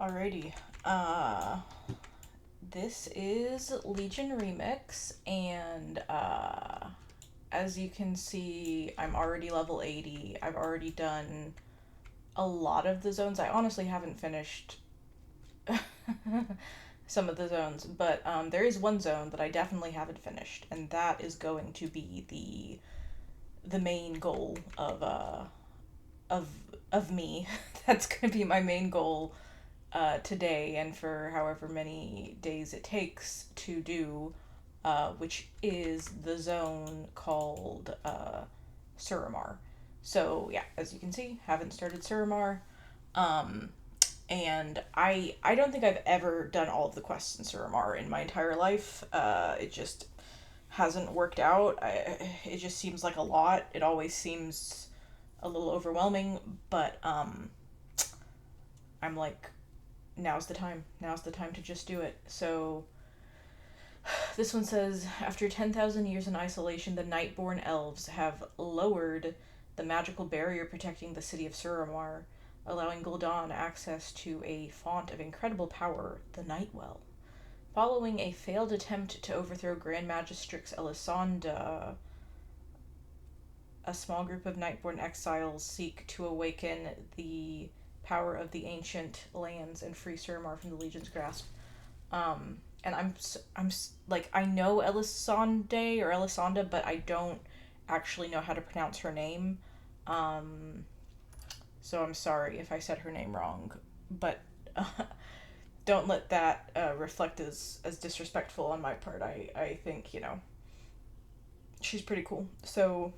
Alrighty. This is Legion Remix, and as you can see, I'm already level 80. I've already done a lot of the zones. I honestly haven't finished some of the zones, but there is one zone that I definitely haven't finished, and that is going to be the main goal of of me. That's going to be my main goal today and for however many days it takes to do, which is the zone called Suramar. So yeah, as you can see, haven't started Suramar. Um, and I don't think I've ever done all of the quests in Suramar in my entire life. It just hasn't worked out. It just seems like a lot. It always seems a little overwhelming, but I'm like, now's the time. Now's the time to just do it. So this one says, after 10,000 years in isolation, the Nightborn elves have lowered the magical barrier protecting the city of Suramar, allowing Gul'dan access to a font of incredible power, the Nightwell. Following a failed attempt to overthrow Grand Magistrix Elisanda, a small group of Nightborn exiles seek to awaken the power of the ancient lands and free Suramar from the Legion's grasp. And I'm like, I know Elisande or Elisanda, but I don't actually know how to pronounce her name. Um, so I'm sorry if I said her name wrong, but don't let that reflect as disrespectful on my part. I think, she's pretty cool. So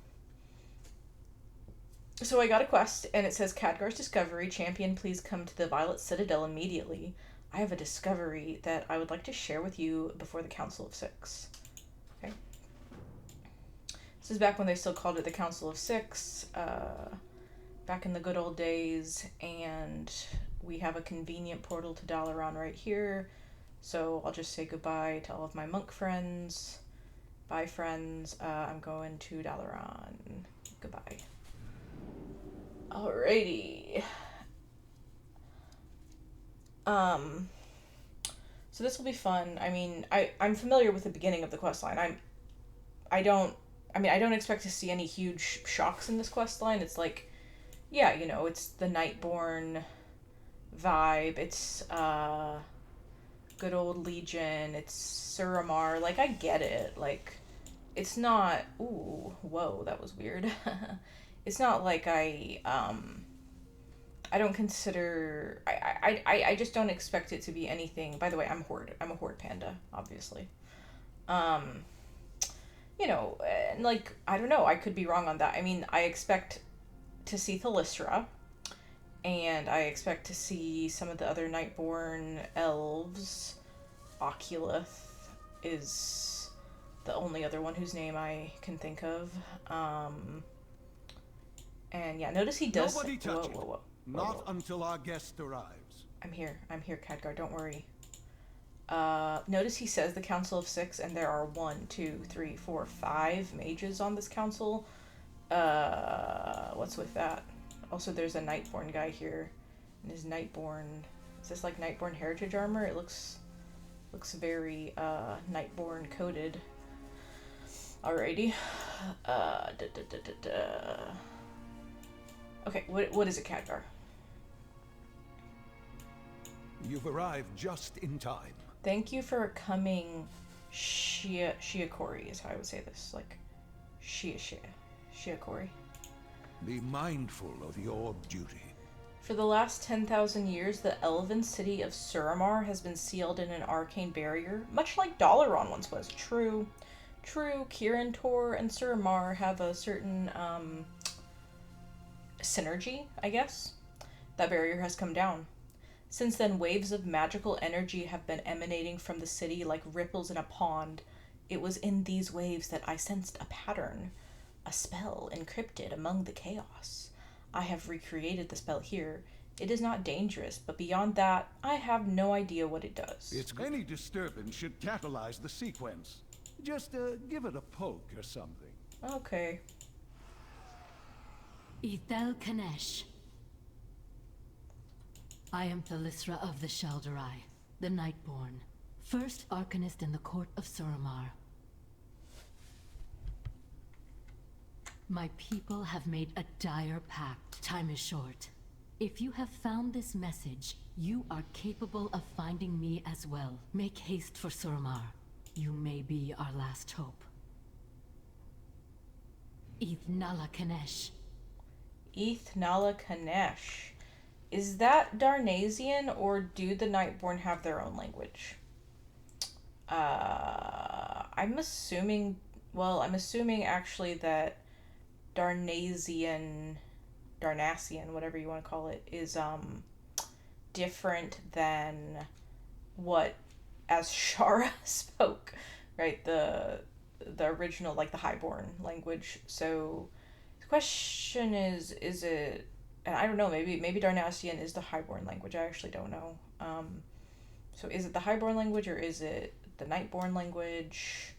I got a quest, and it says, Khadgar's discovery. Champion, please come to the Violet Citadel immediately. I have a discovery that I would like to share with you before the Council of Six. Okay. This is back when they still called it the Council of Six, back in the good old days, and we have a convenient portal to Dalaran right here. So I'll just say goodbye to all of my monk friends. Bye, friends. I'm going to Dalaran. Goodbye. Alrighty. Um, so this will be fun. I mean, I'm familiar with the beginning of the quest line. I don't I don't expect to see any huge shocks in this quest line. It's like, yeah, it's the Nightborn vibe. It's good old Legion. It's Suramar. Like, I get it. Like, it's not, ooh, whoa, that was weird. It's not like I don't consider. I just don't expect it to be anything. By the way, I'm Horde. I'm a Horde panda, obviously. Um, and like, I don't know. I could be wrong on that. I mean, I expect to see Thalystra, and I expect to see some of the other Nightborn elves. Oculus is the only other one whose name I can think of. And yeah, notice he does. Nobody touch whoa, whoa, whoa. Not until our guest arrives. I'm here. I'm here, Khadgar. Don't worry. Notice he says the Council of Six, and there are 5 mages on this council. What's with that? Also, there's a Nightborn guy here, and his Nightborn. Is this like Nightborn heritage armor? It looks very Nightborn coded. Alrighty. Okay, what is it, Khadgar? You've arrived just in time. Thank you for coming, Shiakori is how I would say this. Like, Shiakori. Be mindful of your duty. For the last 10,000 years, the elven city of Suramar has been sealed in an arcane barrier, much like Dalaran once was. True, Kirin Tor and Suramar have a certain, synergy, I guess. That barrier has come down. Since then, waves of magical energy have been emanating from the city like ripples in a pond. It was in these waves that I sensed a pattern, a spell encrypted among the chaos. I have recreated the spell here. It is not dangerous, but beyond that, I have no idea what it does. Any disturbance should catalyze the sequence. Just give it a poke or something. Okay. Ethel Kanesh. I am Thalysra of the Shal'Darai, the Nightborn, first Arcanist in the court of Suramar. My people have made a dire pact. Time is short. If you have found this message, you are capable of finding me as well. Make haste for Suramar. You may be our last hope. Eth Nala Kanesh. Eth Nala Kanesh. Is that Darnasian, or do the Nightborn have their own language? I'm assuming... Well, I'm assuming actually that Darnasian, whatever you want to call it, is different than what Azshara spoke, right? The original, like the Highborn language. So the question is it? And I don't know. Maybe Darnasian is the Highborn language. I actually don't know. So is it the Highborn language or is it the Nightborn language?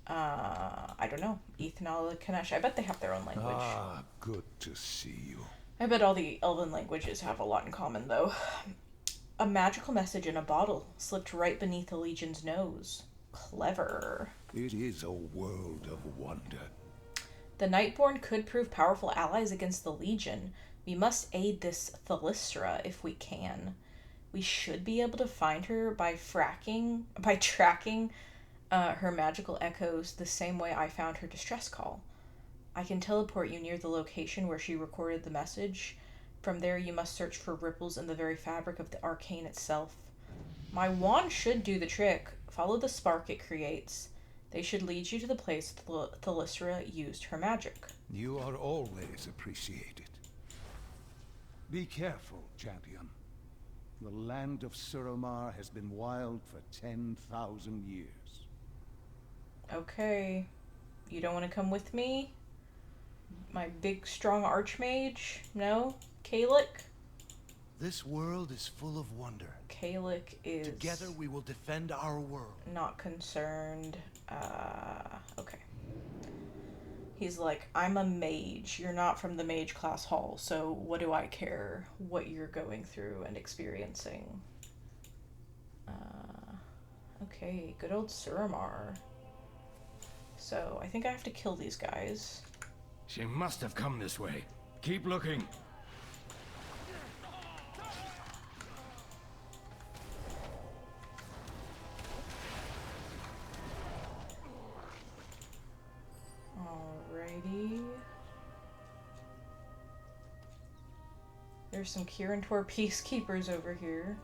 I don't know. Ethanol, Kanesh. I bet they have their own language. Ah, good to see you. I bet all the elven languages have a lot in common, though. A magical message in a bottle slipped right beneath the Legion's nose. Clever. It is a world of wonder. The Nightborn could prove powerful allies against the Legion. We must aid this Thalysra if we can. We should be able to find her by tracking her magical echoes the same way I found her distress call. I can teleport you near the location where she recorded the message. From there, you must search for ripples in the very fabric of the arcane itself. My wand should do the trick. Follow the spark it creates. They should lead you to the place Thalysra used her magic. You are always appreciated. Be careful, champion. The land of Suramar has been wild for 10,000 years. Okay. You don't want to come with me? My big, strong archmage? No? Kalik? This world is full of wonder. Kalik is... Together we will defend our world. Not concerned. Okay. He's like, I'm a mage. You're not from the mage class hall, so what do I care what you're going through and experiencing? Okay, good old Suramar. So, I think I have to kill these guys. She must have come this way. Keep looking. Alrighty. There's some Kirantor peacekeepers over here.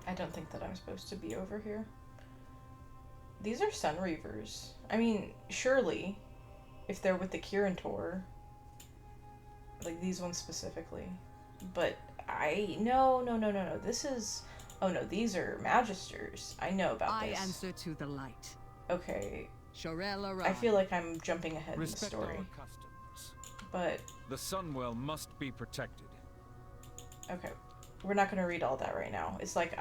I don't think that I'm supposed to be over here. These are Sun Reavers. I mean, surely, if they're with the Kirantor, like these ones specifically. But no. This is, oh no, these are Magisters. I know about this. I answer to the light. Okay. Shorella I feel like I'm jumping ahead Respect in the story. our customs. But, The Sunwell must be protected. okay. We're not going to read all that right now. It's like,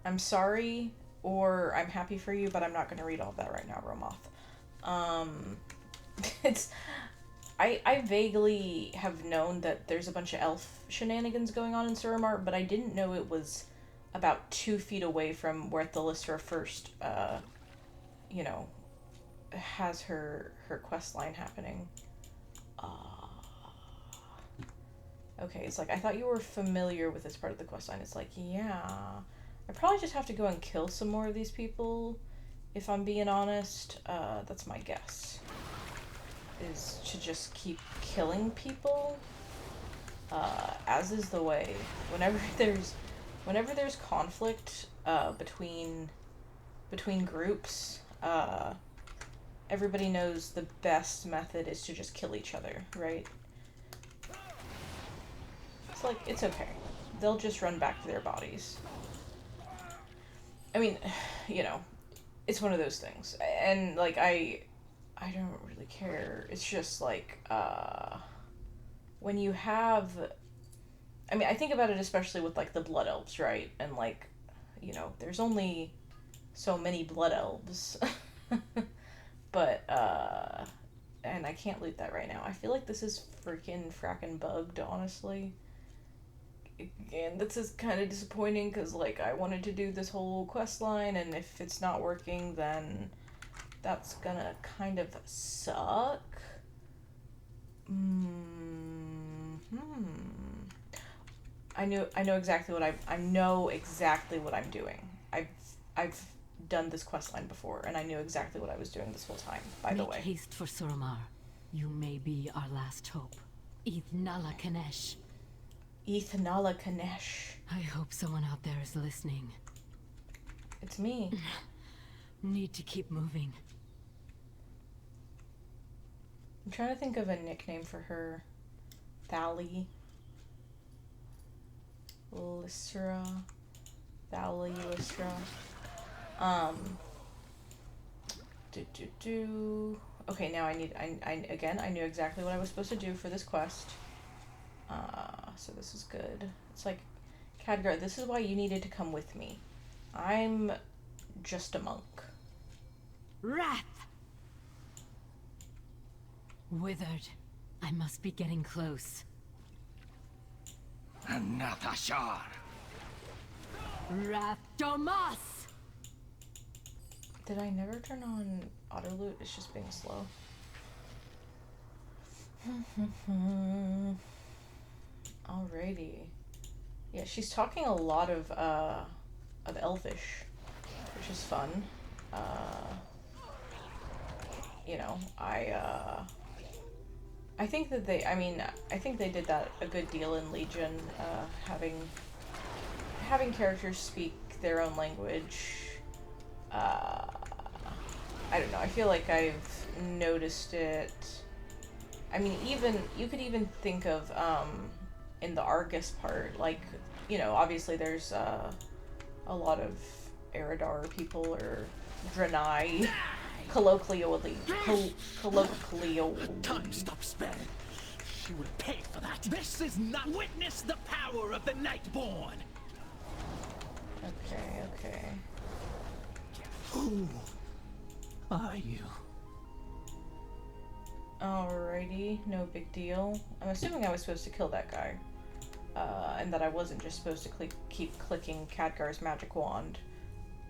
I'm sorry, or I'm happy for you, but I'm not going to read all that right now, Romoth. I vaguely have known that there's a bunch of elf shenanigans going on in Suramar, but I didn't know it was about 2 feet away from where Thalysra first, has her quest line happening. Okay, it's like, I thought you were familiar with this part of the quest line. It's like, yeah. I probably just have to go and kill some more of these people, if I'm being honest. That's my guess. Is to just keep killing people. As is the way. Whenever there's conflict between groups, everybody knows the best method is to just kill each other, right? It's like, it's okay. They'll just run back to their bodies. I mean, it's one of those things. And, like, I don't really care. It's just, like, when you have... I mean, I think about it especially with, like, the Blood Elves, right? And, like, there's only so many Blood Elves. But, and I can't loot that right now. I feel like this is freaking fracking bugged, honestly. And this is kind of disappointing because, like, I wanted to do this whole quest line, and if it's not working, then that's gonna kind of suck. I know exactly what I know exactly what I'm doing. I've done this quest line before, and I knew exactly what I was doing this whole time, by the way. Make haste for Suramar. You may be our last hope. Ithnala Kanesh. Ithnala Kanesh. I hope someone out there is listening. It's me. Need to keep moving. I'm trying to think of a nickname for her. Thali. Lystra. Thali Lystra. Okay, now I knew exactly what I was supposed to do for this quest. So this is good. It's like, Khadgar, this is why you needed to come with me. I'm just a monk. Wrath! Withered. I must be getting close. Anathashar. Wrath Domas! Did I never turn on auto loot? It's just being slow. Alrighty. Yeah, she's talking a lot of Elvish, which is fun. You know, I think that I think they did that a good deal in Legion, having characters speak their own language. I don't know, I feel like I've noticed it. I mean, you could even think of, in the Argus part, like, you know, obviously there's, a lot of Eridar people, or Draenei, colloquially. Time stop spelling. She will pay for that. This is not witness the power of the Nightborn. Okay. Who are you? Alrighty, no big deal. I'm assuming I was supposed to kill that guy. And that I wasn't just supposed to keep clicking Khadgar's magic wand.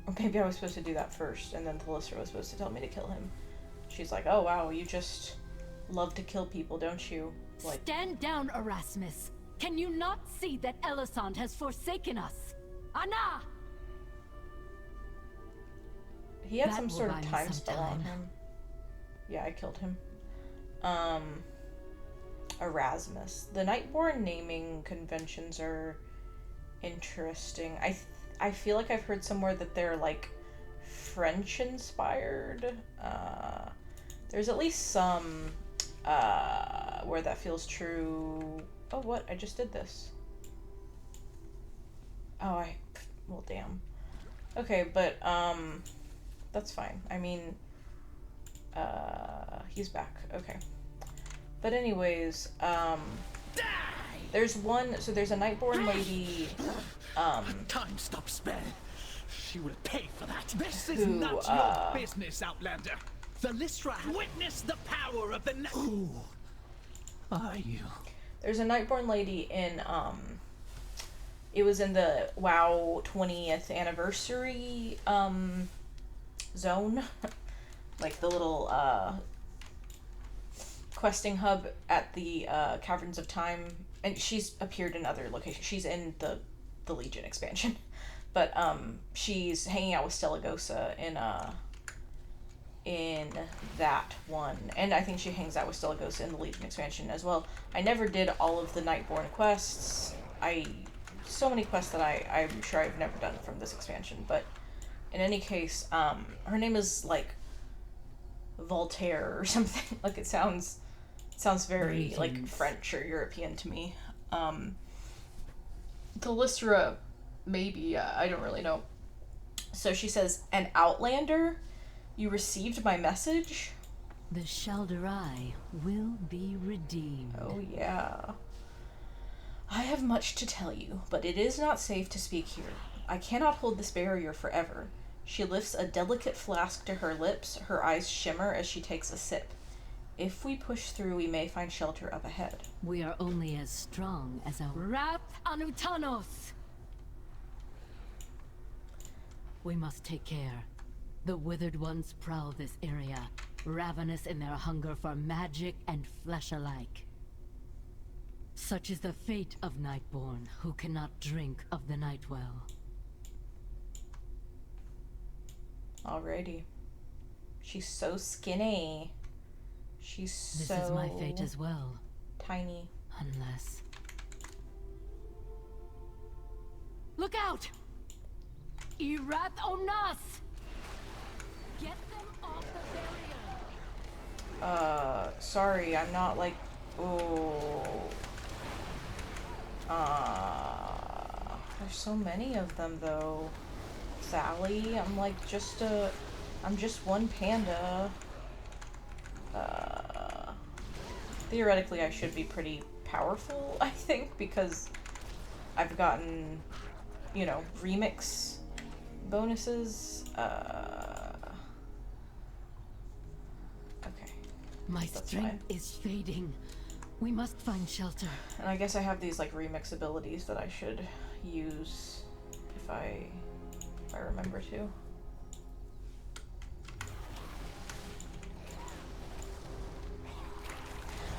Or maybe I was supposed to do that first, and then Thalissa was supposed to tell me to kill him. She's like, oh wow, you just love to kill people, don't you? Like, Stand down, Erasmus! Can you not see that Elisand has forsaken us? Anna! he had That some will sort buy of me time some spell on time. him. Yeah, I killed him. Erasmus. The Nightborn naming conventions are interesting. I feel like I've heard somewhere that they're, like, French-inspired. There's at least some, where that feels true. Oh, what? I just did this. Oh, well, damn. Okay, but, that's fine. I mean, he's back. Okay. But anyways, there's a Nightborn lady, Time stop spelling. She will pay for that. This is Who, not your business, Outlander. The Lystra witness the power of the Who are you? there's a Nightborn lady in, it was in the WoW 20th anniversary, zone. Like the little, questing hub at the, Caverns of Time. And she's appeared in other locations. She's in the Legion expansion. But, she's hanging out with Stellagosa in that one. And I think she hangs out with Stellagosa in the Legion expansion as well. I never did all of the Nightborn quests. So many quests that I'm sure I've never done from this expansion. But in any case, her name is, like, Voltaire or something. Like, it sounds very, like, French or European to me. Thalissa, maybe, I don't really know. So she says, an Outlander? You received my message? The Shalderai will be redeemed. Oh, yeah. I have much to tell you, but it is not safe to speak here. I cannot hold this barrier forever. She lifts a delicate flask to her lips, her eyes shimmer as she takes a sip. If we push through, we may find shelter up ahead. We are only as strong as our Rat Anutanos! We must take care. The Withered Ones prowl this area, ravenous in their hunger for magic and flesh alike. Such is the fate of Nightborn, who cannot drink of the Nightwell. Alrighty. She's so skinny. She's This so is my fate as well. tiny. Unless... Look out! Irath Onas! Get them off the barrier! Sorry, I'm not like... Oh... There's so many of them, though. Sally, I'm like I'm just one panda. Theoretically, I should be pretty powerful, I think, because I've gotten, you know, remix bonuses. Okay. My That's strength fine. is fading. We must find shelter. And I guess I have these, like, remix abilities that I should use if I remember to.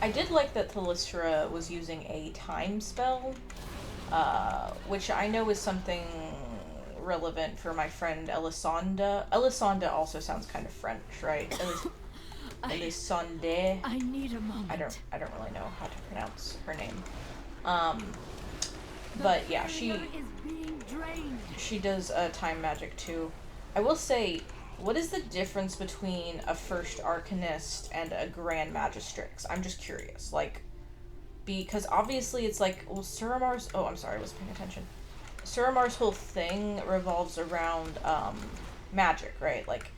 I did like that Thalystra was using a time spell, which I know is something relevant for my friend Elisanda. Elisanda also sounds kind of French, right? Elisande. I need a moment. I don't really know how to pronounce her name. But yeah, Barrier is being drained. she does time magic too. I will say, what is the difference between a first arcanist and a grand magistrix? I'm just curious, like, because obviously it's like, well, Suramar's, oh, I'm sorry, I wasn't paying attention. Suramar's whole thing revolves around magic, right? Like,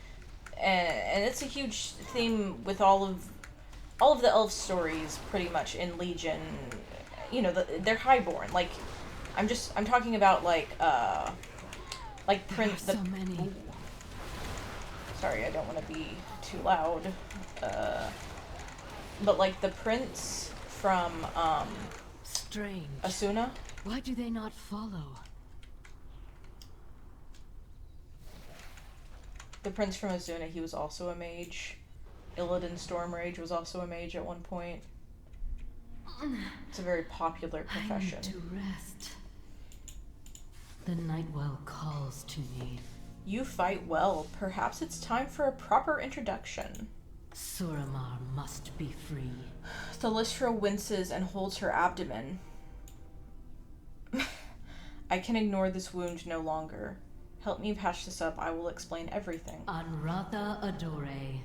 and it's a huge theme with all of the elf stories, pretty much in Legion. You know, they're highborn. Like, I'm talking about like Prince. There are so many. Ooh. Sorry, I don't want to be too loud. But like the prince from Strange. Asuna. Why do they not follow? The prince from Asuna, he was also a mage. Illidan Stormrage was also a mage at one point. It's a very popular profession. I need to rest. The Nightwell calls to me. You fight well. Perhaps it's time for a proper introduction. Suramar must be free. Thalystra winces and holds her abdomen. I can ignore this wound no longer. Help me patch this up. I will explain everything. Anratha Adore.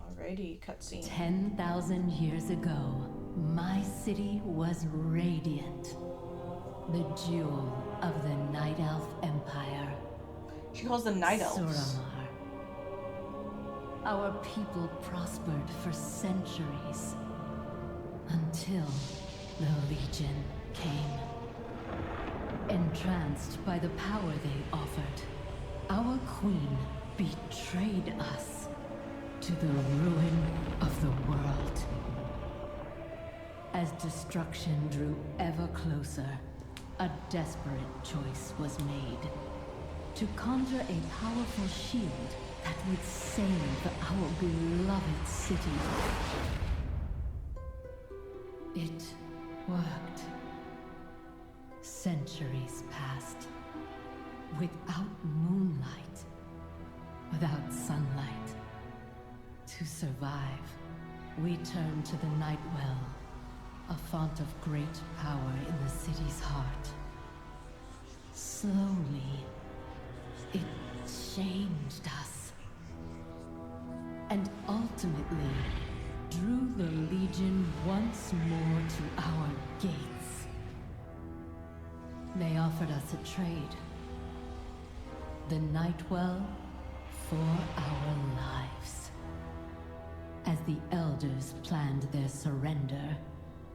Alrighty, cutscene. 10,000 years ago, my city was radiant. The jewel of the Night Elf Empire. She calls them Night Elves. Suramar. Our people prospered for centuries. Until the Legion came. Entranced by the power they offered, our queen betrayed us to the ruin of the world. As destruction drew ever closer, a desperate choice was made. To conjure a powerful shield that would save our beloved city. It worked. Centuries passed. Without moonlight. Without sunlight. To survive, we turned to the Nightwell, a font of great power in the city's heart. Slowly, it changed us. And ultimately, drew the Legion once more to our gates. They offered us a trade. The Nightwell for our lives. As the Elders planned their surrender,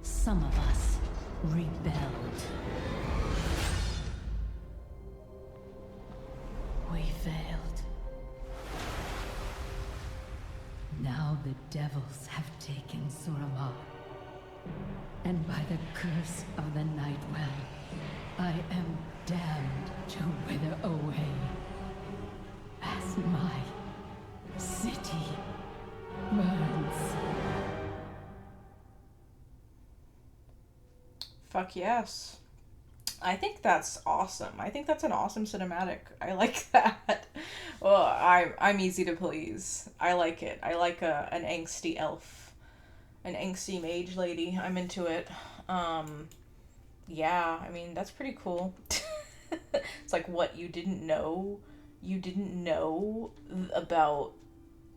some of us rebelled. We failed. Now the devils have taken Suramar. And by the curse of the Night Well, I am damned to wither away as my city burns. Fuck yes. I think that's awesome. I think that's an awesome cinematic. I like that. Well, I'm easy to please. I like it. I like an angsty elf. An angsty mage lady. I'm into it. Yeah, I mean, that's pretty cool. It's like, what, you didn't know? You didn't know about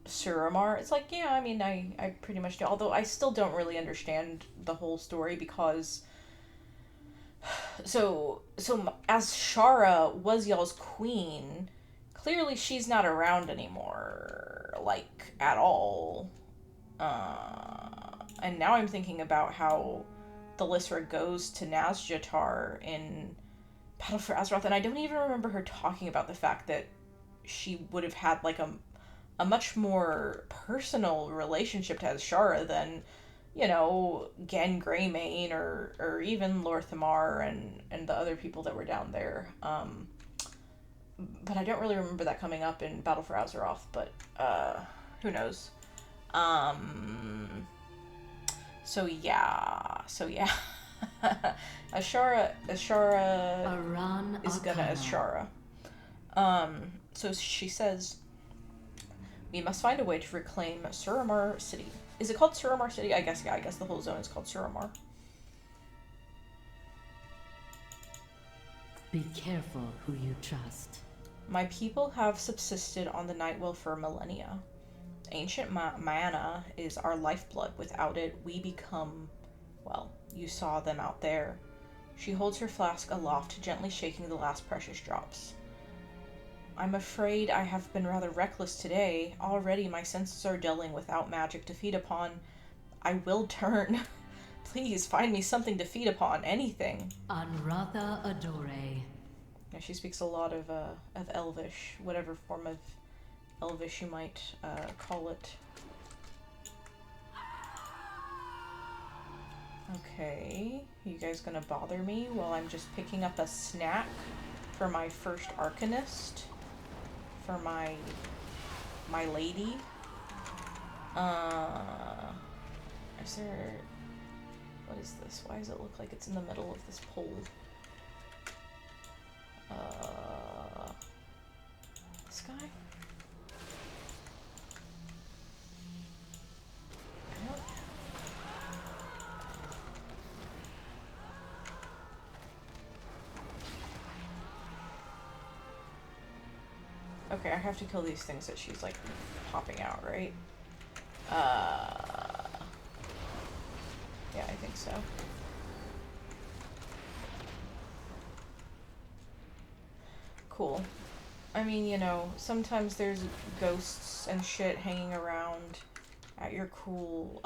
Suramar? It's like, yeah, I mean, I pretty much do. Although I still don't really understand the whole story because... So as Shara was y'all's queen, clearly she's not around anymore, like, at all. And now I'm thinking about how the Lysra goes to Nazjatar in Battle for Azeroth, and I don't even remember her talking about the fact that she would have had, like, a much more personal relationship to Azshara than, you know, Gen Greymane or even Lorthamar and the other people that were down there. But I don't really remember that coming up in Battle for Azeroth, but who knows. So yeah. Azshara Aran is gonna Arcana. Azshara. So she says, we must find a way to reclaim Suramar City. Is it called Suramar City? I guess, yeah, I guess the whole zone is called Suramar. Be careful who you trust. My people have subsisted on the Nightwell for millennia. Ancient mana is our lifeblood. Without it, we become... Well, you saw them out there. She holds her flask aloft, gently shaking the last precious drops. I'm afraid I have been rather reckless today. Already my senses are dulling without magic to feed upon. I will turn. Please, find me something to feed upon. Anything. Anratha Adore. Yeah, she speaks a lot of Elvish, whatever form of Elvish you might call it. Okay, you guys gonna bother me while I'm just picking up a snack for my first Arcanist? For my lady? Is there... What is this? Why does it look like it's in the middle of this pole? This guy? What? Okay, I have to kill these things that she's, like, popping out, right? Yeah, I think so. Cool. I mean, you know, sometimes there's ghosts and shit hanging around at your cool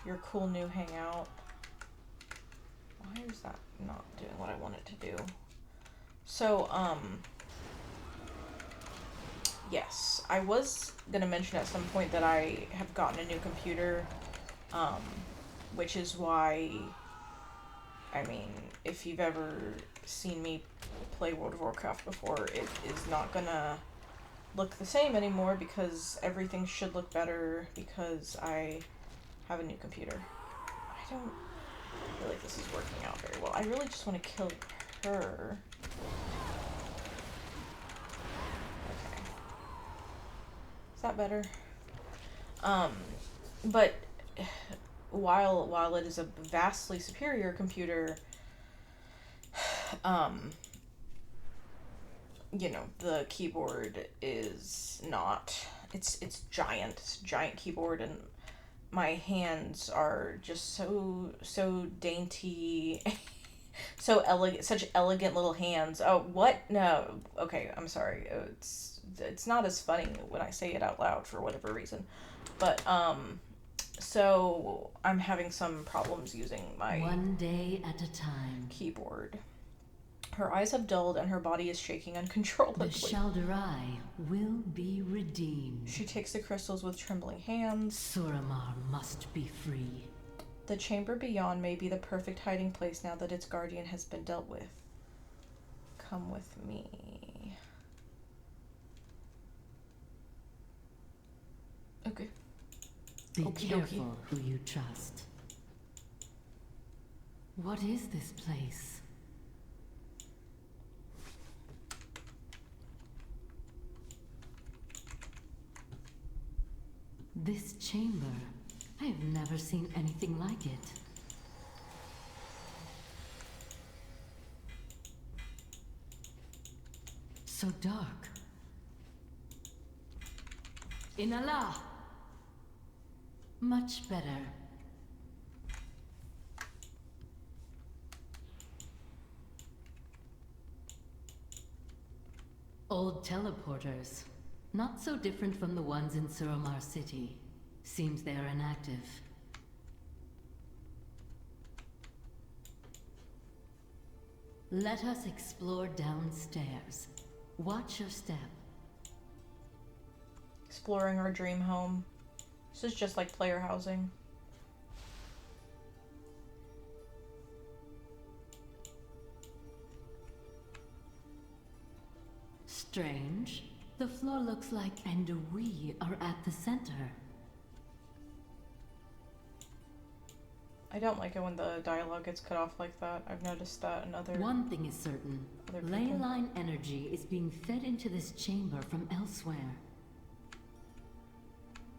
new hangout. Why is that not doing what I want it to do? So, yes, I was gonna mention at some point that I have gotten a new computer, which is why, I mean, if you've ever seen me play World of Warcraft before, it is not gonna look the same anymore because everything should look better because I have a new computer. I don't feel like this is working out very well. I really just want to kill her. Okay. Is that better? But while it is a vastly superior computer, you know, the keyboard is not, it's giant. It's a giant keyboard, and my hands are just so dainty, so elegant, such elegant little hands. Oh, what? No. Okay, I'm sorry. It's not as funny when I say it out loud for whatever reason. But, so I'm having some problems using my One day at a time. keyboard. Her eyes have dulled and her body is shaking The uncontrollably. Shalderai will be redeemed. She takes the crystals with trembling hands. Suramar must be free. The chamber beyond may be the perfect hiding place now that its guardian has been dealt with. Come with me. Okay. Be Okie careful dokie. who you trust. What is this place? This chamber. I have never seen anything like it. So dark. Inala! Much better. Old teleporters. Not so different from the ones in Suramar City. Seems they are inactive. Let us explore downstairs. Watch your step. Exploring our dream home. This is just like player housing. Strange. The floor looks like, and we are at the center. I don't like it when the dialogue gets cut off like that. I've noticed that in other... One thing is certain. Other Ley people. line energy is being fed into this chamber from elsewhere.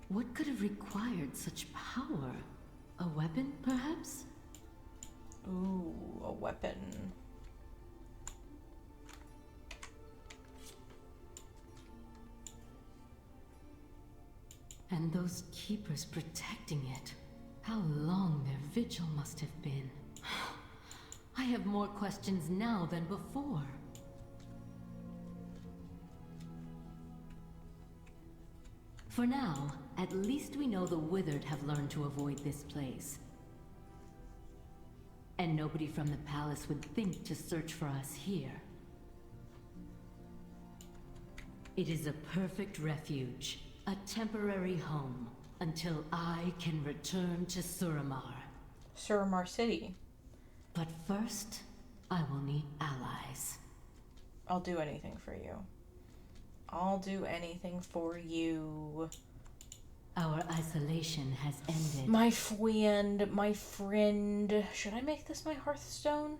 What could have required such power? A weapon, perhaps? Ooh, a weapon. And those keepers protecting it. How long their vigil must have been. I have more questions now than before. For now, at least we know the Withered have learned to avoid this place. And nobody from the palace would think to search for us here. It is a perfect refuge, a temporary home, until I can return to Suramar. Suramar City. But first, I will need allies. I'll do anything for you. I'll do anything for you. Our isolation has ended. My friend. Should I make this my Hearthstone?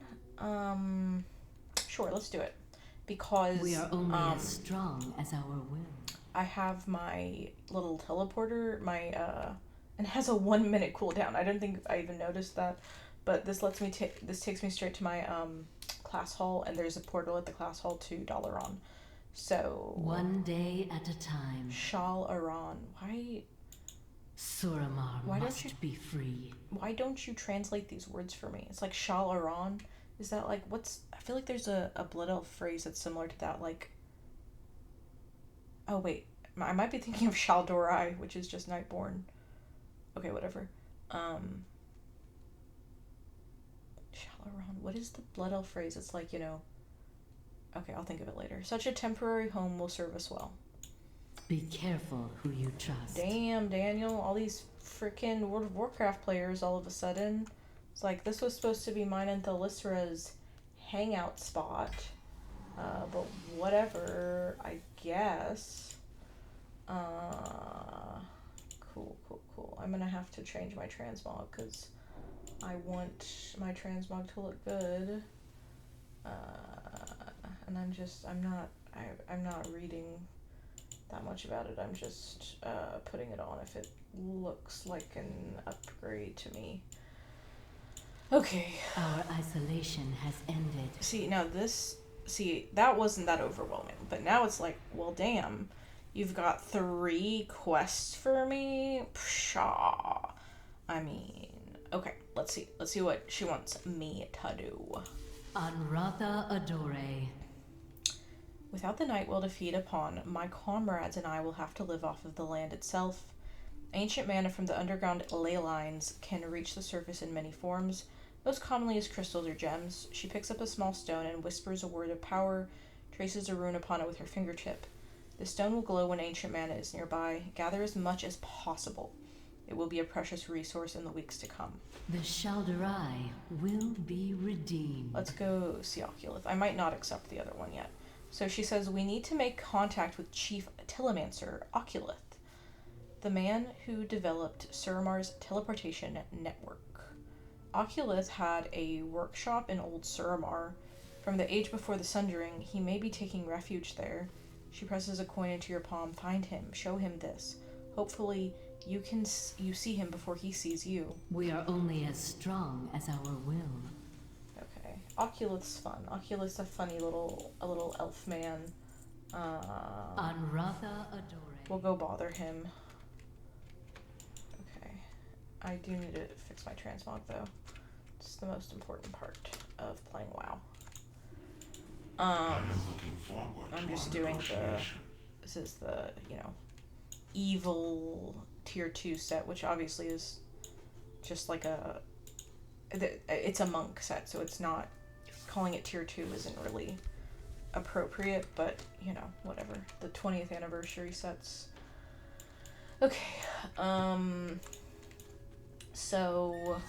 Sure, let's do it. Because We are only as strong as our will. I have my little teleporter, and it has a 1 minute cooldown. I don't think I even noticed that, but this lets me this takes me straight to my class hall, and there's a portal at the class hall to Dalaran. So One day at a time. Shal Aran. Suramar Why don't must you- be free. Why don't you translate these words for me? It's like Shal Aran. Is that like what's? I feel like there's a Blood Elf phrase that's similar to that. Like, oh wait, I might be thinking of Shaldorai, which is just Nightborn. Okay, whatever. Shalaran. What is the Blood Elf phrase? It's like, Okay, I'll think of it later. Such a temporary home will serve us well. Be careful who you trust. Damn, Daniel, all these freaking World of Warcraft players all of a sudden. It's like, this was supposed to be mine and Thalysra's hangout spot. But whatever, I guess. Cool. I'm gonna have to change my transmog because I want my transmog to look good. And I'm not reading that much about it. I'm just putting it on if it looks like an upgrade to me. Okay. Our isolation has ended. That wasn't that overwhelming, but now it's like, well, damn, you've got 3 quests for me? Pshaw. I mean, okay, let's see what she wants me to do. Anratha Adore. Without the night will to feed upon, my comrades and I will have to live off of the land itself. Ancient mana from the underground ley lines can reach the surface in many forms. most commonly as crystals or gems. She picks up a small stone and whispers a word of power, traces a rune upon it with her fingertip. The stone will glow when ancient mana is nearby. Gather as much as possible. It will be a precious resource in the weeks to come. The Shalderai will be redeemed. Let's go see Oculus. I might not accept the other one yet. So she says, we need to make contact with Chief Telemancer, Oculus, the man who developed Suramar's teleportation network. Oculus had a workshop in Old Suramar. From the age before the Sundering, he may be taking refuge there. She presses a coin into your palm. Find him. Show him this. Hopefully, you see him before he sees you. We are only as strong as our will. Okay. Oculus fun. Oculus a funny little elf man. Anratha Adore. We'll go bother him. Okay. I do need to fix my transmog though. It's the most important part of playing WoW. I'm just doing this is the, evil tier 2 set, which obviously is just like it's a monk set, so it's not, calling it tier 2 isn't really appropriate, but whatever. The 20th anniversary sets. Okay, so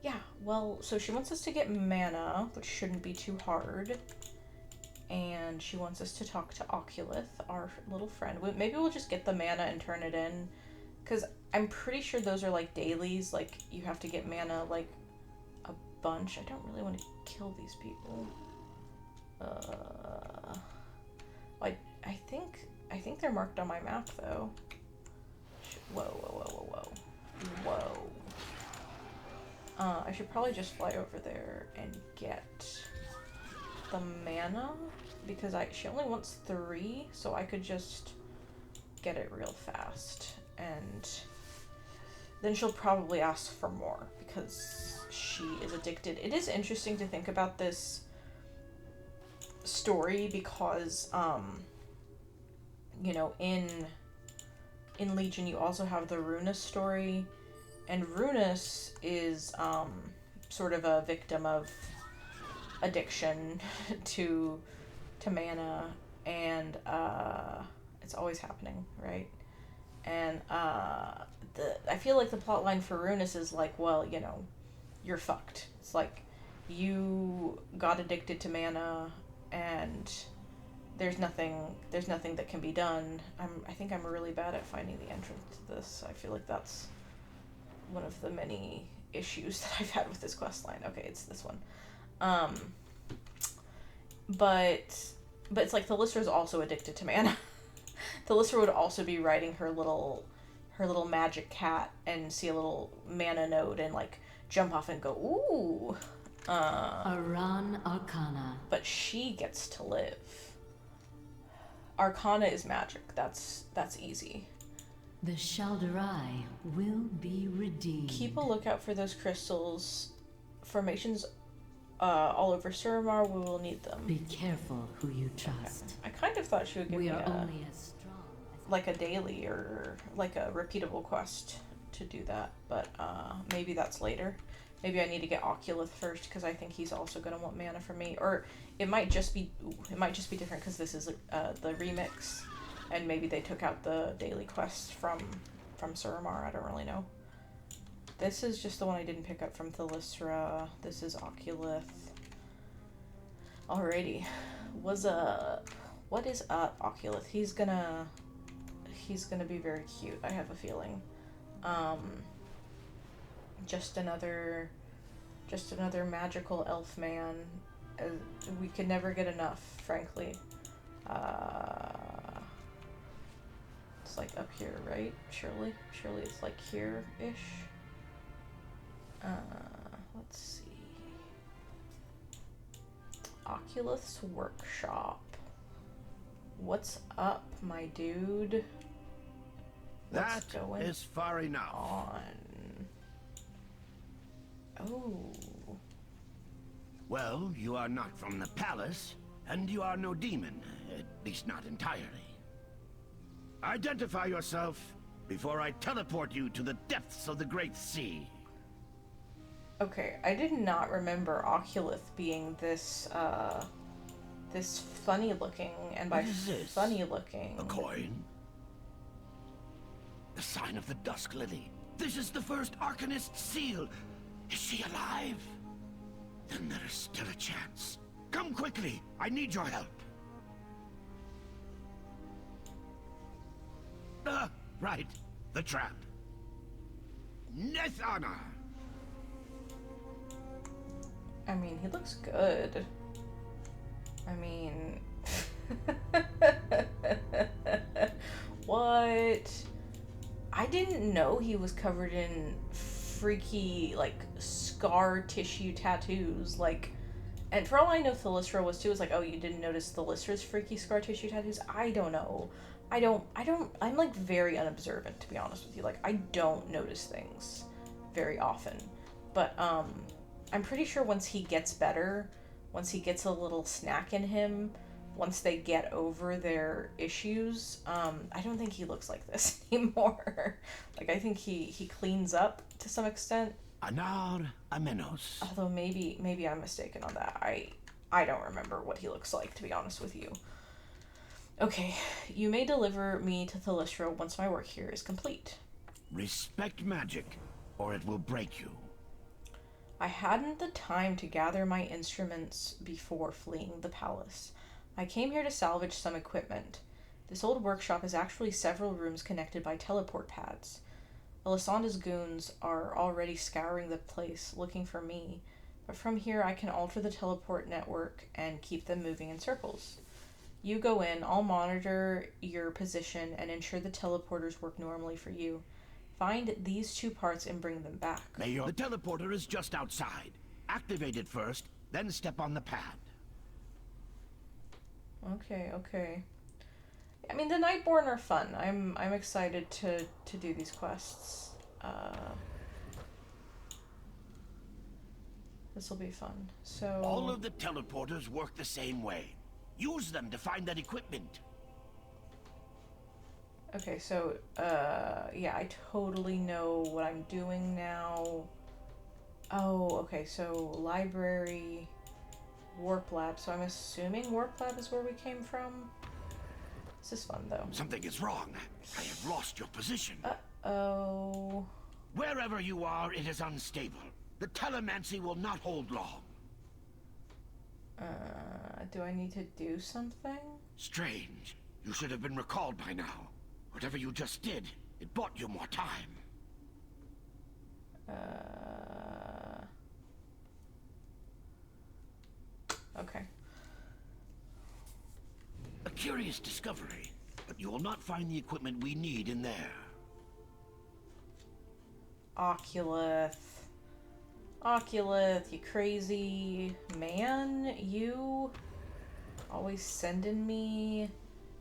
yeah, well, so she wants us to get mana, which shouldn't be too hard. And she wants us to talk to Oculus, our little friend. Maybe we'll just get the mana and turn it in. Because I'm pretty sure those are like dailies. Like, you have to get mana like a bunch. I don't really want to kill these people. I think they're marked on my map though. Whoa. I should probably just fly over there and get the mana, because she only wants 3, so I could just get it real fast, and then she'll probably ask for more because she is addicted. It is interesting to think about this story because in Legion you also have the Runus story, and Runus is sort of a victim of addiction to mana, and it's always happening, right? And I feel like the plotline for Runus is like, well, you're fucked. It's like you got addicted to mana, and there's nothing that can be done. I think I'm really bad at finding the entrance to this. I feel like that's one of the many issues that I've had with this quest line. Okay, it's this one. But it's like Thalystra's also addicted to mana. Thalystra would also be riding her little magic cat and see a little mana node and like jump off and go, ooh. Aran Arcana. But she gets to live. Arcana is magic. That's easy. The Shalderai will be redeemed. Keep a lookout for those crystals. Formations all over Suramar. We will need them. Be careful who you trust. Okay. I kind of thought she would give me only as strong as like a daily or like a repeatable quest to do that, but maybe that's later. Maybe I need to get Oculus first because I think he's also gonna want mana from me, or it might just be different because this is the remix, and maybe they took out the daily quests from Suramar. I don't really know. This is just the one I didn't pick up from Thalystra. This is Oculus. Alrighty, what's up? What is up, Oculus? He's gonna be very cute. I have a feeling. Just another magical elf man. We could never get enough, frankly. It's like up here, right? Surely it's like here-ish. Let's see. Oculus Workshop. What's up, my dude? What's That going is far enough. on? Oh. Well, you are not from the palace, and you are no demon, at least not entirely. Identify yourself before I teleport you to the depths of the Great Sea. Okay, I did not remember Oculith being this, this funny looking, and by What is this? funny looking... A coin? The sign of the Dusk Lily. This is the first Arcanist seal. Is she alive? Then there is still a chance. Come quickly. I need your help. Right. The trap. Nethana! I mean, he looks good. I mean... What? I didn't know he was covered in freaky, like, scar tissue tattoos. Like, and for all I know, Thalystra was too. It's like, oh, you didn't notice Thalystra's freaky scar tissue tattoos? I don't know. I'm like very unobservant, to be honest with you. Like, I don't notice things very often. But, I'm pretty sure once he gets better, once he gets a little snack in him, once they get over their issues, I don't think he looks like this anymore. Like, I think he cleans up to some extent. Anar Amenos. Although maybe I'm mistaken on that. I don't remember what he looks like, to be honest with you. Okay, you may deliver me to Thalystra once my work here is complete. Respect magic, or it will break you. I hadn't the time to gather my instruments before fleeing the palace. I came here to salvage some equipment. This old workshop is actually several rooms connected by teleport pads. Elisanda's goons are already scouring the place, looking for me, but from here I can alter the teleport network and keep them moving in circles. You go in, I'll monitor your position and ensure the teleporters work normally for you. Find these two parts and bring them back. The teleporter is just outside. Activate it first, then step on the pad. Okay. I mean, the Nightborn are fun. I'm excited to do these quests. This will be fun. So All of the teleporters work the same way. Use them to find that equipment. okay, so yeah, I totally know what I'm doing now. Oh, okay, so library, warp lab. So I'm assuming warp lab is where we came from. This is fun though. Something is wrong. I have lost your position. Oh. Wherever you are, it is unstable. The telemancy will not hold long. Do I need to do something? Strange. You should have been recalled by now. Whatever you just did, it bought you more time. Okay. A curious discovery, but you will not find the equipment we need in there. Oculith, you crazy man. You always sending me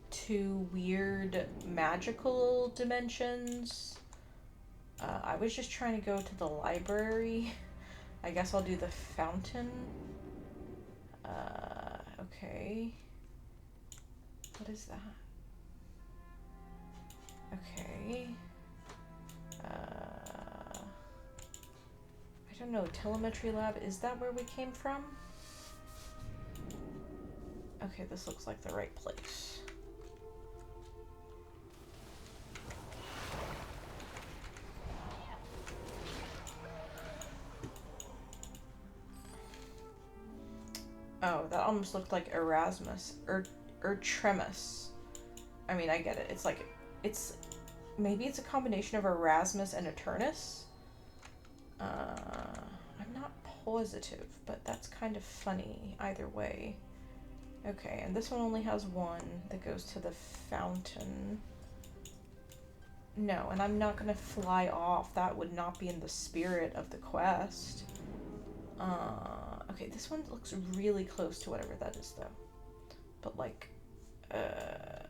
to weird magical dimensions. I was just trying to go to the library. I guess I'll do the fountain. Okay. What is that? Okay. I don't know, telemetry lab, is that where we came from? Okay, this looks like the right place. Oh, that almost looked like Erasmus, or Tremus. I mean, I get it. It's like, maybe it's a combination of Erasmus and Eternus. I'm not positive, but that's kind of funny either way. Okay, and this one only has one that goes to the fountain. No, and I'm not gonna fly off. That would not be in the spirit of the quest. Okay, this one looks really close to whatever that is, though. But, like, okay,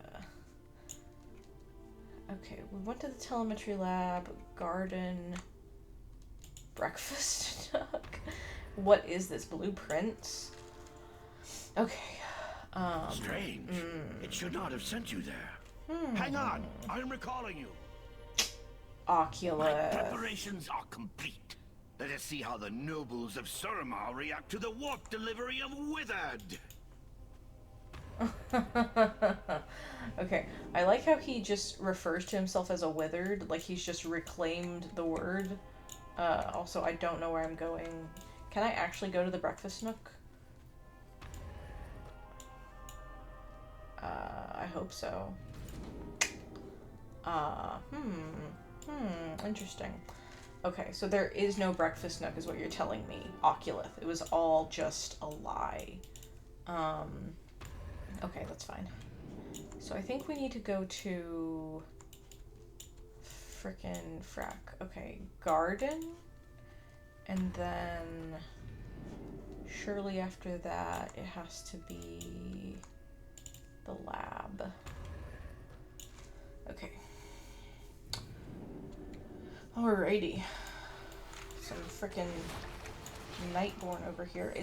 we went to the telemetry lab, garden, breakfast nook. What is this, blueprints? Okay, Strange. It should not have sent you there. Hang on, I'm recalling you. My Oculus. preparations are complete. Let us see how the nobles of Suramar react to the warp delivery of Withered. Okay, I like how he just refers to himself as a withered, like he's just reclaimed the word. Also, I don't know where I'm going. Can I actually go to the breakfast nook? I hope so. Interesting. Okay, so there is no breakfast nook is what you're telling me, Oculus. It was all just a lie. Okay, that's fine. So I think we need to go to frickin' frack. Okay, garden, and then surely after that it has to be the lab. Okay. Alrighty. Some frickin' Nightborn over here.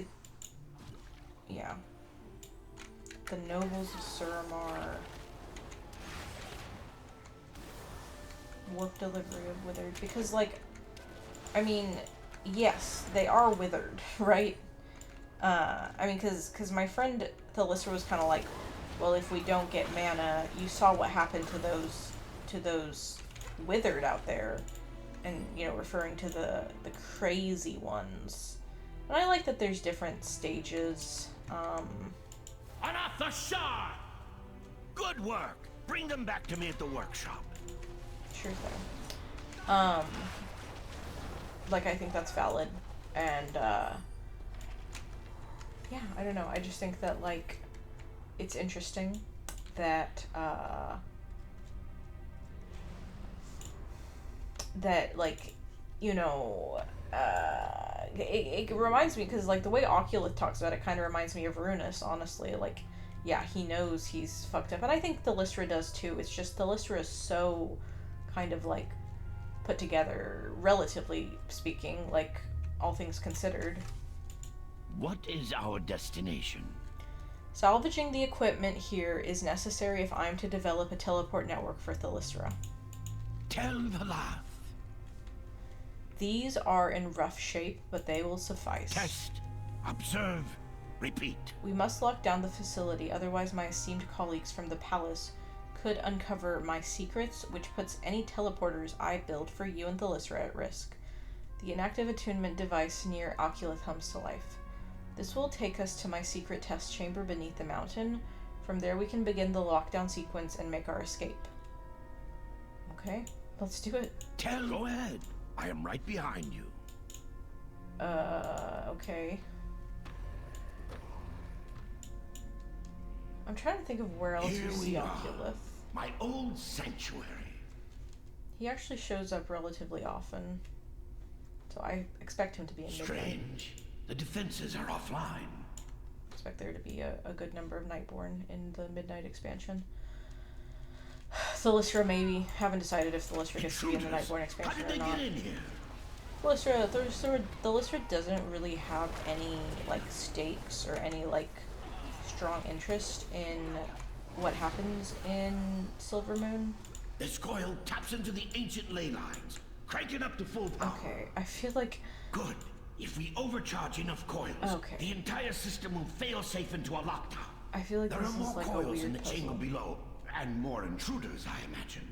Yeah. The nobles of Suramar. Warp delivery of withered. Because, like, I mean, yes, they are withered, right? I mean, because my friend Thalissa was kind of like, well, if we don't get mana, you saw what happened to those withered out there. And, you know, referring to the crazy ones. And I like that there's different stages. Enough the shard! Good work. Bring them back to me at the workshop. Sure thing. Like, I think that's valid. And, yeah, I don't know. I just think that, like, it's interesting that, that, like, you know, it reminds me, because, like, the way Oculus talks about it kind of reminds me of Runus, honestly. Like, yeah, he knows he's fucked up. And I think Thalissa does, too. It's just Thalissa is so kind of, like, put together, relatively speaking, like, all things considered. What is our destination? Salvaging the equipment here is necessary if I'm to develop a teleport network for Thalissa. Tell the laugh. These are in rough shape, but they will suffice. Test. Observe. Repeat. We must lock down the facility, otherwise my esteemed colleagues from the palace could uncover my secrets, which puts any teleporters I build for you and Thalissa at risk. The inactive attunement device near Oculus comes to life. This will take us to my secret test chamber beneath the mountain. From there we can begin the lockdown sequence and make our escape. Okay, let's do it. Go ahead. I am right behind you. Okay. I'm trying to think of where else Here you we see are. Oculus. My old sanctuary. He actually shows up relatively often. So I expect him to be in Midnight. Strange. The defenses are offline. Expect there to be a good number of Nightborn in the Midnight expansion. Thalissa, maybe. Haven't decided if Thalissa gets to be in the Intruders. Nightborn How expansion did or they not. get in here? Thalissa doesn't really have any, like, stakes or any, like, strong interest in what happens in Silvermoon. This coil taps into the ancient ley lines. Crank it up to full power. Okay, I feel like... Good. If we overcharge enough coils, Okay. the entire system will fail safe into a lockdown. I feel like There this are is more like a coils in weird the puzzle. chamber below, and more intruders, I imagine.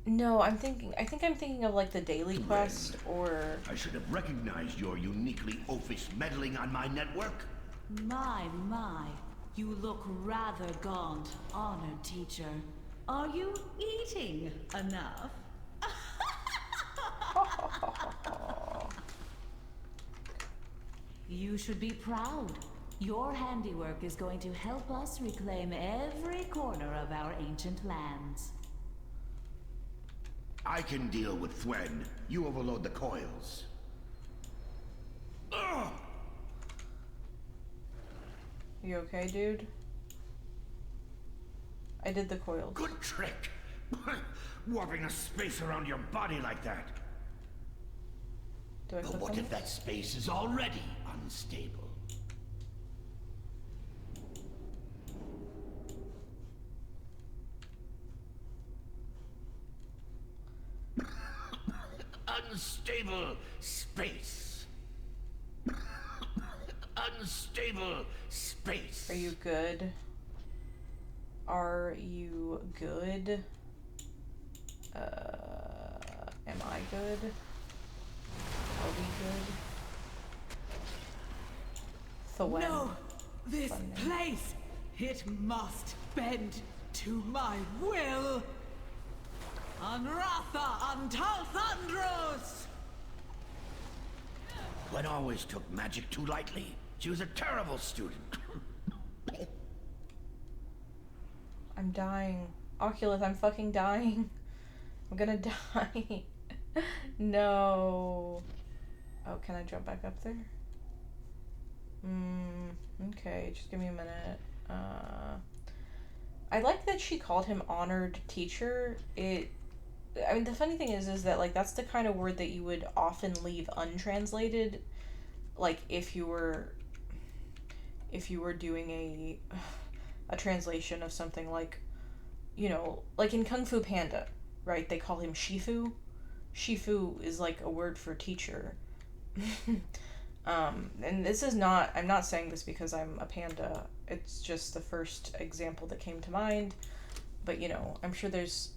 No, I think I'm thinking of, like, the daily quest, or... I should have recognized your uniquely oafish meddling on my network. My, you look rather gaunt, honored teacher. Are you eating enough? You should be proud. Your handiwork is going to help us reclaim every corner of our ancient lands. I can deal with Thwen. You overload the coils. Ugh! You okay, dude? I did the coils. Good trick. Warping a space around your body like that. Do I But click what on if it? that space is already unstable? Unstable space. Unstable space. Are you good? Are you good? Am I good? Are we good? Thwen. No! This Fun name. place! It must bend to my will! Anratha Antalthandros! Gwen always took magic too lightly. She was a terrible student. I'm dying. Oculus, I'm fucking dying. I'm gonna die. No. Oh, can I jump back up there? Okay, just give me a minute. I like that she called him honored teacher. I mean, the funny thing is that, like, that's the kind of word that you would often leave untranslated, like, if you were doing a translation of something like, you know, like in Kung Fu Panda, right? They call him Shifu. Shifu is like a word for teacher. And this is not, I'm not saying this because I'm a panda. It's just the first example that came to mind. But, you know, I'm sure there's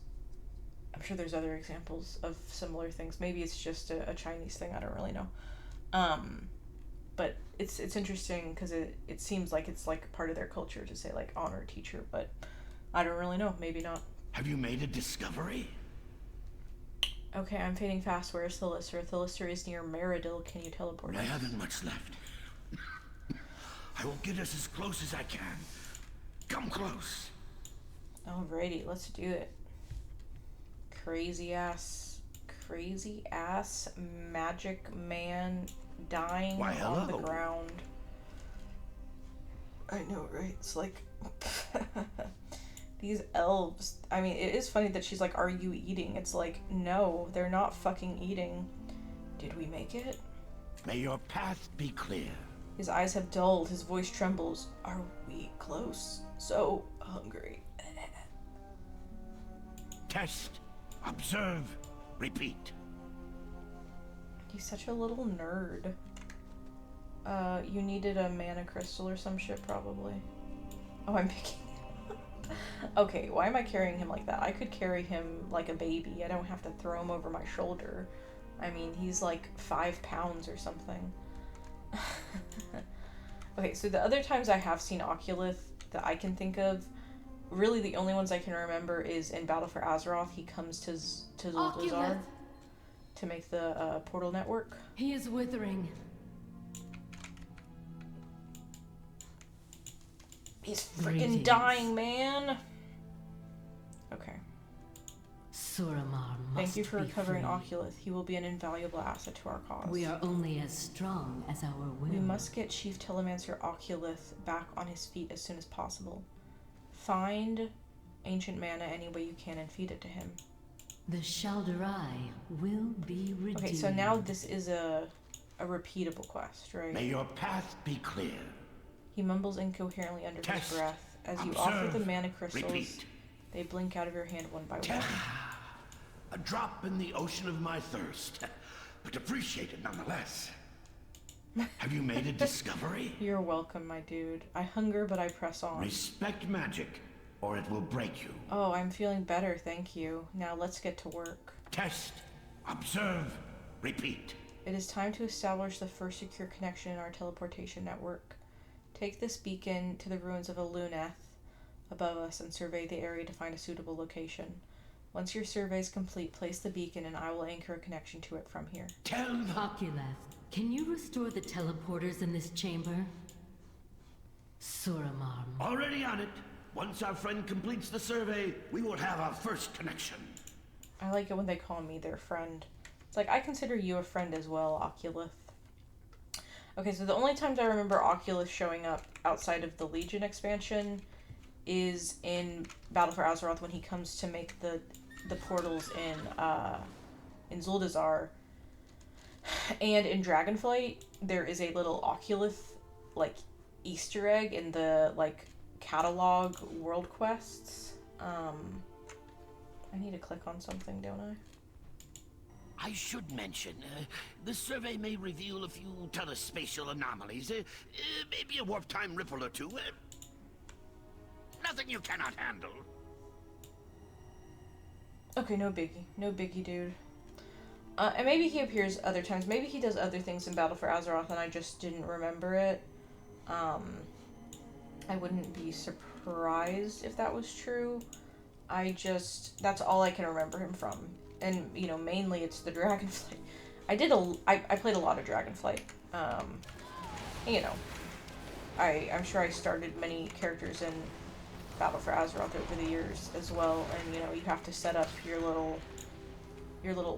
other examples of similar things. Maybe it's just a Chinese thing. I don't really know. But it's interesting because it seems like it's like part of their culture to say like honor teacher, but I don't really know. Maybe not. Have you made a discovery? Okay, I'm fading fast. Where's Thalysser? Thalysser is near Meridil. Can you teleport I us? haven't much left. I will get us as close as I can. Come close. Alrighty, let's do it. Crazy ass magic man dying Why, on the hello. ground. I know, right? It's like these elves. I mean, it is funny that she's like, "Are you eating?" It's like, no, they're not fucking eating. Did we make it? May your path be clear. His eyes have dulled. His voice trembles. Are we close? So hungry. Test, observe, repeat. He's such a little nerd. You needed a mana crystal or some shit, probably. Oh, I'm picking him up. Okay, why am I carrying him like that? I could carry him like a baby. I don't have to throw him over my shoulder. I mean, he's like 5 pounds or something. Okay, so the other times I have seen Oculus that I can think of, really the only ones I can remember is in Battle for Azeroth. He comes to Zuldazar Oculus. to make the portal network. He is withering. He's freaking Greetings. dying, man. Okay. Suramar must Thank you for be recovering free. Oculus. He will be an invaluable asset to our cause. We are only as strong as our will. We must get Chief Telemancer Oculus back on his feet as soon as possible. Find ancient mana any way you can and feed it to him. The Shalderai will be redeemed. Okay, so now this is a repeatable quest, right? May your path be clear. He mumbles incoherently under Test. his breath. As you Observe. offer the mana crystals, Repeat. they blink out of your hand one by one. A drop in the ocean of my thirst, but appreciated nonetheless. Have you made a discovery? You're welcome, my dude. I hunger, but I press on. Respect magic, or it will break you. Oh, I'm feeling better, thank you. Now let's get to work. Test, observe, repeat. It is time to establish the first secure connection in our teleportation network. Take this beacon to the ruins of Aluneth above us and survey the area to find a suitable location. Once your survey is complete, place the beacon and I will anchor a connection to it from here. Tell them. Oculus, can you restore the teleporters in this chamber? Suramar. Already on it. Once our friend completes the survey, we will have our first connection. I like it when they call me their friend. It's like, I consider you a friend as well, Oculus. Okay, so the only times I remember Oculus showing up outside of the Legion expansion is in Battle for Azeroth when he comes to make the portals in Zuldazar. And in Dragonflight, there is a little Oculus, like, Easter egg in the, like, catalog world quests. I need to click on something, don't I? I should mention, this survey may reveal a few telespatial anomalies. Maybe a warp time ripple or two. Nothing you cannot handle. Okay, no biggie. No biggie, dude. And maybe he appears other times. Maybe he does other things in Battle for Azeroth and I just didn't remember it. I wouldn't be surprised if that was true. That's all I can remember him from. And, you know, mainly it's the Dragonflight. I played a lot of Dragonflight. You know, I'm sure I started many characters in Battle for Azeroth over the years as well. And, you know, you have to set up your little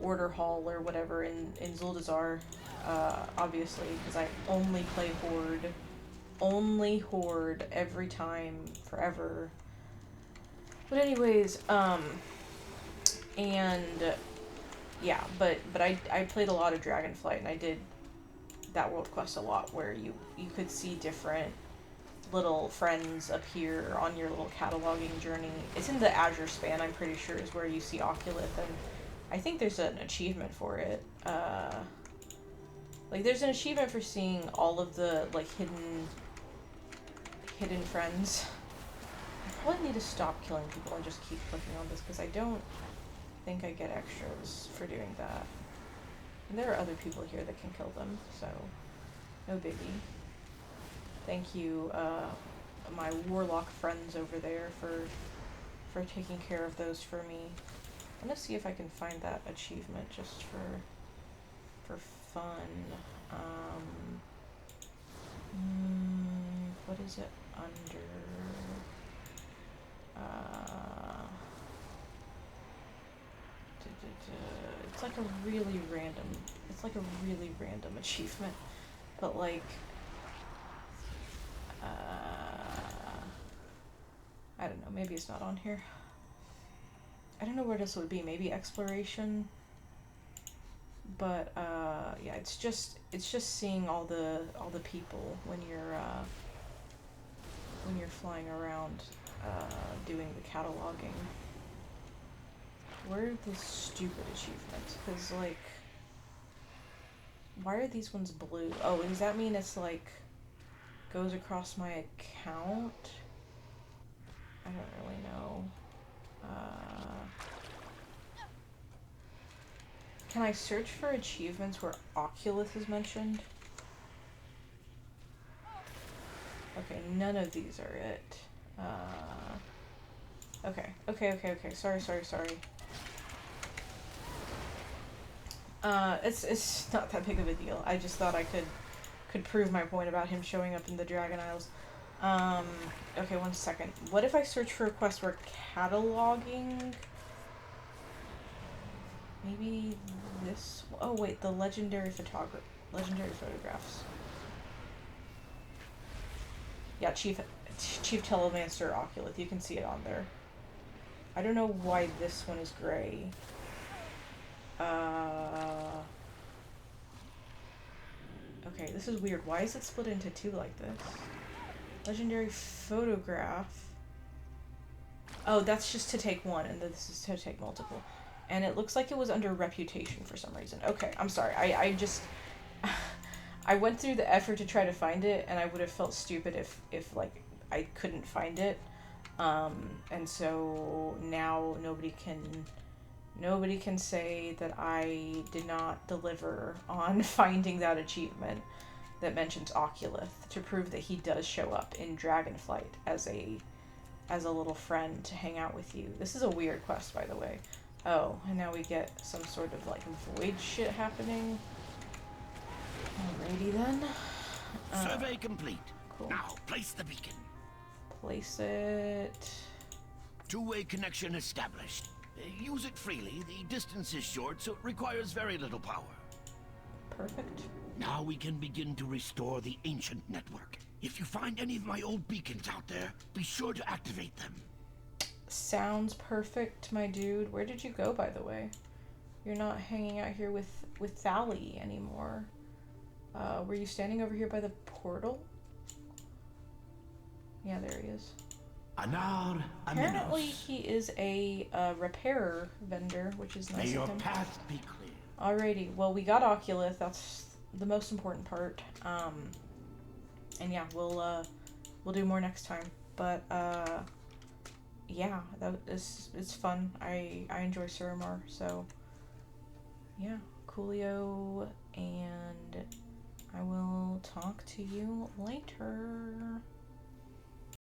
order hall or whatever in Zuldazar, obviously, because I only play Horde. Only Horde every time, forever. But anyways, and yeah, but I played a lot of Dragonflight, and I did that world quest a lot, where you could see different little friends appear on your little cataloging journey. It's in the Azure Span, I'm pretty sure, is where you see Oculith, and I think there's an achievement for it. Like, there's an achievement for seeing all of the, like, hidden friends. I probably need to stop killing people and just keep clicking on this, because I don't think I get extras for doing that. And there are other people here that can kill them, so no biggie. Thank you, my warlock friends over there for taking care of those for me. I'm gonna see if I can find that achievement just for fun. What is it under? It's like a really random. It's like a really random achievement, but like, I don't know. Maybe it's not on here. I don't know where this would be. Maybe exploration. But yeah, it's just seeing all the people when you're flying around doing the cataloging. Where are the stupid achievements? Because, like, why are these ones blue? Oh, does that mean it's like goes across my account? I don't really know. Can I search for achievements where Oculus is mentioned? Okay, none of these are it. Okay. Sorry. It's not that big of a deal. I just thought I could prove my point about him showing up in the Dragon Isles. Okay, one second. What if I search for a quest where cataloging? Maybe this. Oh wait, the legendary photographs. Yeah, Chief Telemancer Oculith. You can see it on there. I don't know why this one is gray. Okay, this is weird. Why is it split into two like this? Legendary photograph. Oh, that's just to take one, and this is to take multiple. And it looks like it was under reputation for some reason. Okay, I'm sorry. I just I went through the effort to try to find it, and I would have felt stupid if like I couldn't find it. And so now nobody can say that I did not deliver on finding that achievement that mentions Oculith to prove that he does show up in Dragonflight as a little friend to hang out with you. This is a weird quest, by the way. Oh, and now we get some sort of like void shit happening. Alrighty then. Survey complete. Cool. Now, place the beacon. Place it. Two-way connection established. Use it freely. The distance is short, so it requires very little power. Perfect. Now we can begin to restore the ancient network. If you find any of my old beacons out there, be sure to activate them. Sounds perfect, my dude. Where did you go, by the way? You're not hanging out here with Thali anymore. Were you standing over here by the portal? Yeah, there he is. Anar Apparently Amenos. he is a repairer vendor, which is nice May your of him. path be clear. Alrighty, well, we got Oculus. That's the most important part. And yeah, we'll do more next time. But yeah, it's fun. I enjoy Suramar, so yeah, coolio, and I will talk to you later.